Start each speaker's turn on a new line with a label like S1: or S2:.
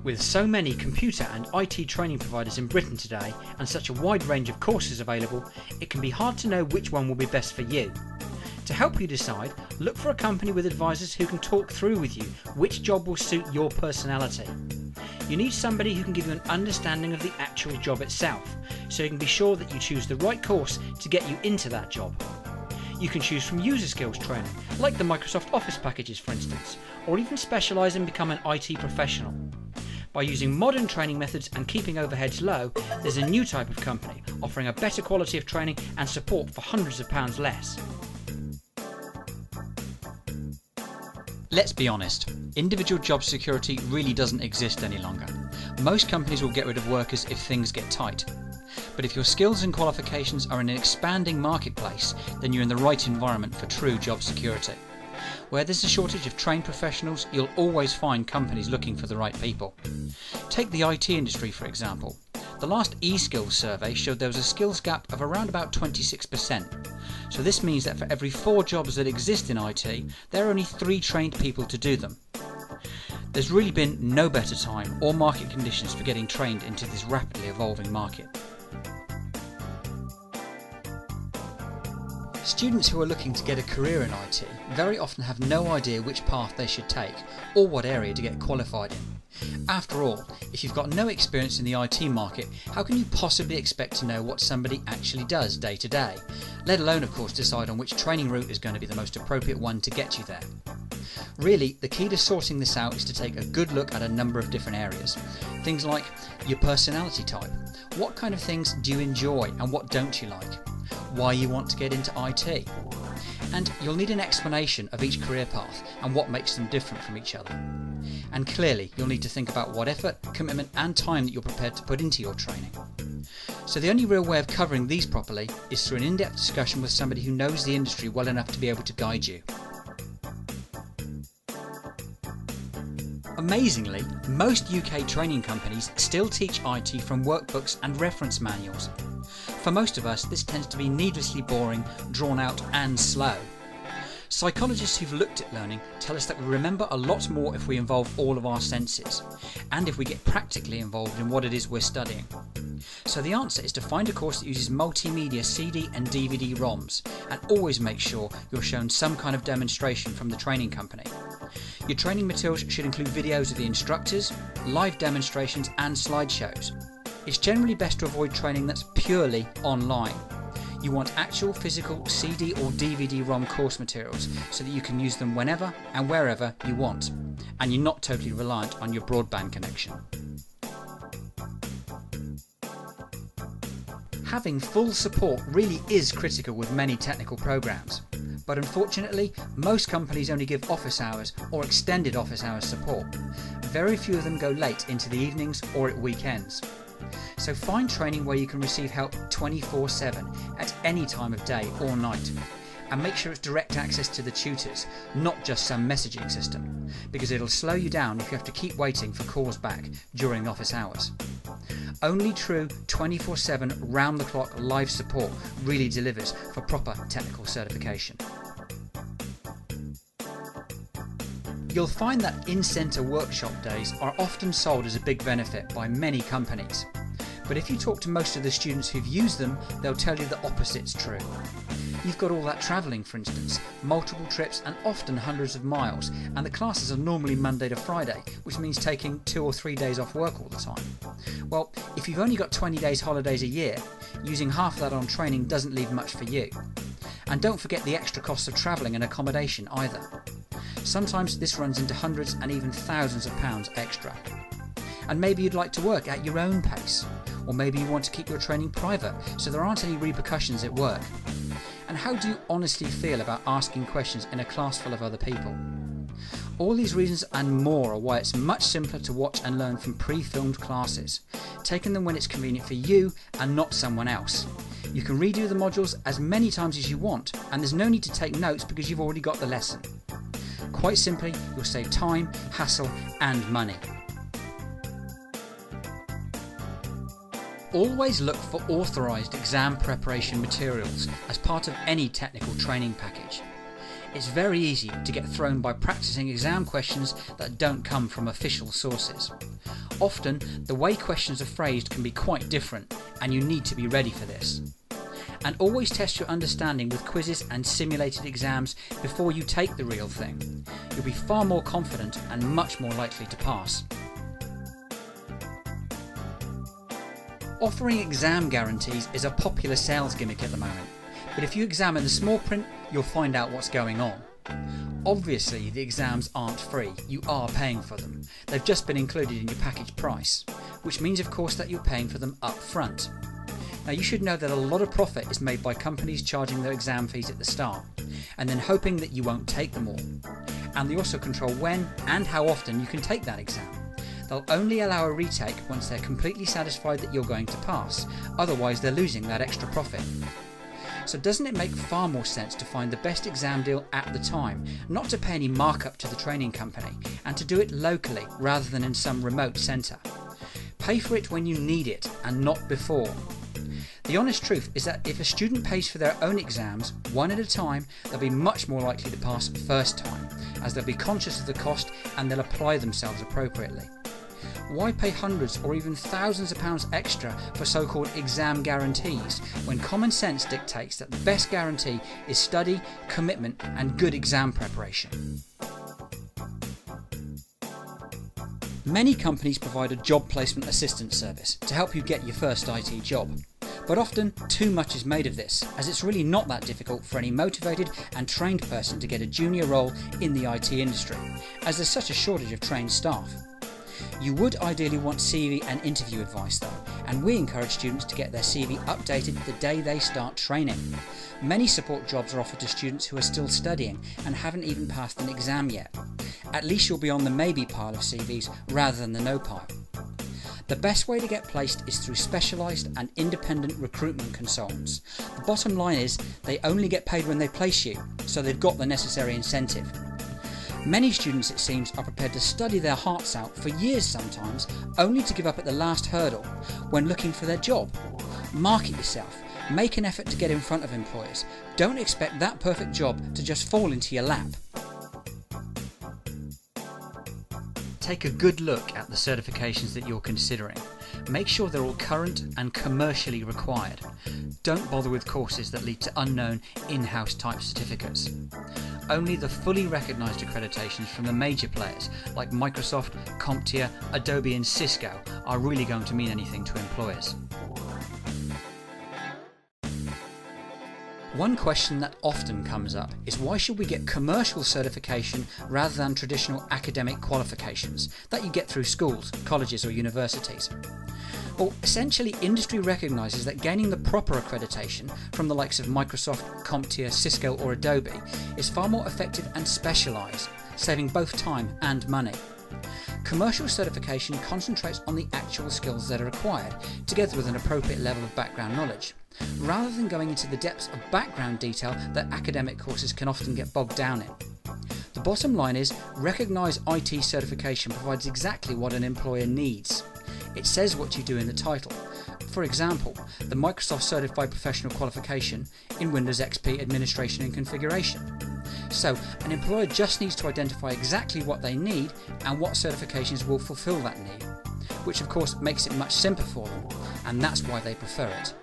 S1: With so many computer and IT training providers in Britain today and such a wide range of courses available, it can be hard to know which one will be best for you. To help you decide, look for a company with advisors who can talk through with you which job will suit your personality. You need somebody who can give you an understanding of the actual job itself, so you can be sure that you choose the right course to get you into that job. You can choose from user skills training, like the Microsoft Office packages for instance, or even specialise and become an IT professional. By using modern training methods and keeping overheads low, there's a new type of company offering a better quality of training and support for hundreds of pounds less.
S2: Let's be honest, individual job security really doesn't exist any longer. Most companies will get rid of workers if things get tight. But if your skills and qualifications are in an expanding marketplace, then you're in the right environment for true job security. Where there's a shortage of trained professionals, you'll always find companies looking for the right people. Take the IT industry for example. The last eSkills survey showed there was a skills gap of around about 26%. So this means that for every 4 jobs that exist in IT, there are only 3 trained people to do them. There's really been no better time or market conditions for getting trained into this rapidly evolving market. Students who are looking to get a career in IT very often have no idea which path they should take or what area to get qualified in. After all, if you've got no experience in the IT market, how can you possibly expect to know what somebody actually does day to day? Let alone, of course, decide on which training route is going to be the most appropriate one to get you there. Really, the key to sorting this out is to take a good look at a number of different areas. Things like your personality type. What kind of things do you enjoy and what don't you like? Why you want to get into IT. And you'll need an explanation of each career path and what makes them different from each other. And clearly, you'll need to think about what effort, commitment and time that you're prepared to put into your training. So the only real way of covering these properly is through an in-depth discussion with somebody who knows the industry well enough to be able to guide you. Amazingly, most UK training companies still teach IT from workbooks and reference manuals. For most of us, this tends to be needlessly boring, drawn out and slow. Psychologists who've looked at learning tell us that we remember a lot more if we involve all of our senses, and if we get practically involved in what it is we're studying. So the answer is to find a course that uses multimedia CD and DVD ROMs, and always make sure you're shown some kind of demonstration from the training company. Your training materials should include videos of the instructors, live demonstrations and slideshows. It's generally best to avoid training that's purely online. You want actual physical CD or DVD-ROM course materials so that you can use them whenever and wherever you want, and you're not totally reliant on your broadband connection. Having full support really is critical with many technical programs, but unfortunately most companies only give office hours or extended office hours support. Very few of them go late into the evenings or at weekends. So find training where you can receive help 24/7 at any time of day or night, and make sure it's direct access to the tutors, not just some messaging system, because it'll slow you down if you have to keep waiting for calls back during office hours. Only true 24/7 round-the-clock live support really delivers for proper technical certification. You'll find that in-centre workshop days are often sold as a big benefit by many companies. But if you talk to most of the students who've used them, they'll tell you the opposite's true. You've got all that travelling, for instance, multiple trips and often hundreds of miles, and the classes are normally Monday to Friday, which means taking 2 or 3 days off work all the time. Well, if you've only got 20 days holidays a year, using half that on training doesn't leave much for you. And don't forget the extra costs of travelling and accommodation either. Sometimes this runs into hundreds and even thousands of pounds extra. And maybe you'd like to work at your own pace, or maybe you want to keep your training private so there aren't any repercussions at work. And how do you honestly feel about asking questions in a class full of other people? All these reasons and more are why it's much simpler to watch and learn from pre-filmed classes, taking them when it's convenient for you and not someone else. You can redo the modules as many times as you want, and there's no need to take notes because you've already got the lesson. Quite simply, you'll save time, hassle and money. Always look for authorised exam preparation materials as part of any technical training package. It's very easy to get thrown by practicing exam questions that don't come from official sources. Often, the way questions are phrased can be quite different, and you need to be ready for this. And always test your understanding with quizzes and simulated exams before you take the real thing. You'll be far more confident and much more likely to pass. Offering exam guarantees is a popular sales gimmick at the moment, but if you examine the small print, you'll find out what's going on. Obviously, the exams aren't free, you are paying for them. They've just been included in your package price, which means of course that you're paying for them up front. Now you should know that a lot of profit is made by companies charging their exam fees at the start, and then hoping that you won't take them all. And they also control when and how often you can take that exam. They'll only allow a retake once they're completely satisfied that you're going to pass, otherwise they're losing that extra profit. So doesn't it make far more sense to find the best exam deal at the time, not to pay any markup to the training company, and to do it locally rather than in some remote centre? Pay for it when you need it and not before. The honest truth is that if a student pays for their own exams, one at a time, they'll be much more likely to pass first time, as they'll be conscious of the cost and they'll apply themselves appropriately. Why pay hundreds or even thousands of pounds extra for so-called exam guarantees, when common sense dictates that the best guarantee is study, commitment and good exam preparation? Many companies provide a job placement assistance service to help you get your first IT job. But often, too much is made of this, as it's really not that difficult for any motivated and trained person to get a junior role in the IT industry, as there's such a shortage of trained staff. You would ideally want CV and interview advice though, and we encourage students to get their CV updated the day they start training. Many support jobs are offered to students who are still studying and haven't even passed an exam yet. At least you'll be on the maybe pile of CVs rather than the no pile. The best way to get placed is through specialised and independent recruitment consultants. The bottom line is they only get paid when they place you, so they've got the necessary incentive. Many students, it seems, are prepared to study their hearts out for years sometimes, only to give up at the last hurdle when looking for their job. Market yourself. Make an effort to get in front of employers. Don't expect that perfect job to just fall into your lap. Take a good look at the certifications that you're considering. Make sure they're all current and commercially required. Don't bother with courses that lead to unknown in-house type certificates. Only the fully recognised accreditations from the major players like Microsoft, CompTIA, Adobe and Cisco are really going to mean anything to employers. One question that often comes up is why should we get commercial certification rather than traditional academic qualifications that you get through schools, colleges or universities? Well, essentially industry recognises that gaining the proper accreditation from the likes of Microsoft, CompTIA, Cisco or Adobe is far more effective and specialised, saving both time and money. Commercial certification concentrates on the actual skills that are required, together with an appropriate level of background knowledge, rather than going into the depths of background detail that academic courses can often get bogged down in. The bottom line is, recognised IT certification provides exactly what an employer needs. It says what you do in the title. For example, the Microsoft Certified Professional Qualification in Windows XP Administration and Configuration. So, an employer just needs to identify exactly what they need and what certifications will fulfil that need, which of course makes it much simpler for them, and that's why they prefer it.